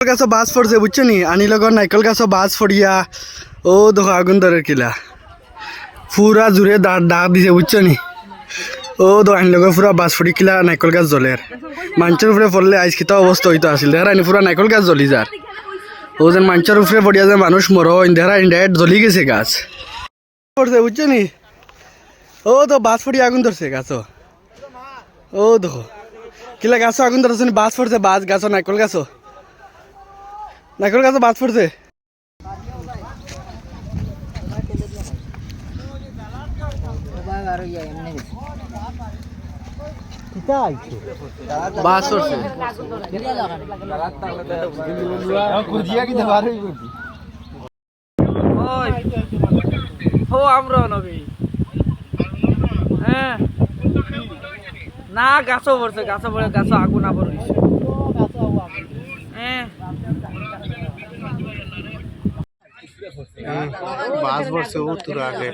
গাছও বাজ পড়ছে বুঝছো নি আনি লগর নাইকল গাছও বাজ পড়িয়া ও দেখো আগুন ধরে কিলা পুরা জুড়ে ডাক দিছে বুঝছো নি ও তো আনি লগর পুরা বাজ পড়ি কিলা নাইকল গাছ জ্বলের মানুষের উপরে পড়লে আইস কিতা অবস্থা হইতো আসিল দেখার আনি পুরা নাইকল গাছ জ্বলি যার ও যেন মানুষের উপরে পড়িয়া যে মানুষ মরো দেখার আনি ডাইরেক্ট জ্বলি গেছে গাছ পড়ছে বুঝছো নি ও তো বাজ পড়ি আগুন ধরছে গাছও ও দেখো কিলা গাছও আগুন ধরছে বাজ পড়ছে বাজ গাছও নাইকল গাছও বাজ পড়ছে বাজ পড়ছে আমরা নবী হ্যাঁ না গাছও পড়ছে গাছও পড়ে গাছও আগুন আবার হয়েছে বাজ পড়ছে উত্তর আগে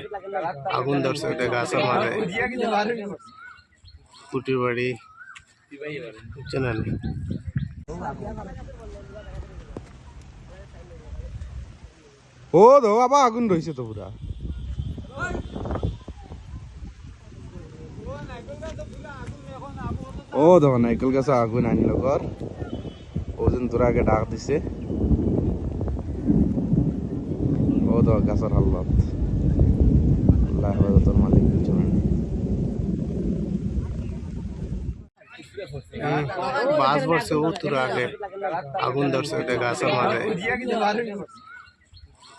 আগুন ধরছে ওটা গাছের মাঝে কুটির বাড়ি চেনেন ও দো আবার আগুন রয়েছে তো পুরা ও দেখো নাইকেল গাছে আগুন আনি লগর ওজন তোরা আগে ডাক দিছে ও দেখো গাছের হাল্লত আল্লাহ তোর মালিক পিছনে বাজ পড়ছে উত্তর আগে আগুন ধরছে ওটা গাছের মাঝে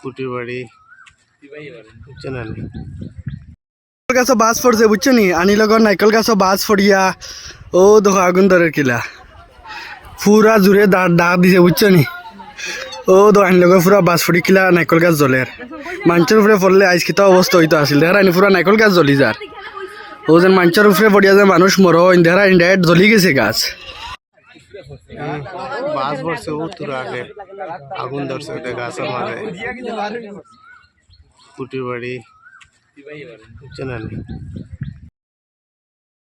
কুটির বাড়ি চেনেন গাছও বাজ পড়ছে বুঝছো নি আনি লগর নাইকল গাছও বাজ পড়িয়া ও দেখো আগুন ধরে কিলা পুরা জুড়ে ডাক দিছে বুঝছো নি ও তো আনি লগর পুরা বাজ পড়ি কিলা নাইকল গাছ জ্বলের মানুষের উপরে পড়লে আইস কিতা অবস্থা হইতো আসিল দেখার আনি পুরা নাইকল গাছ জ্বলি যার ও যেন মানুষের উপরে পড়িয়া যে মানুষ মরো দেখার আনি ডাইরেক্ট জ্বলি গেছে গাছ বাজ পড়ছে উত্তর আগে আগুন ধরছে ওটা গাছের মাঝে কুটির বাড়ি চেনেন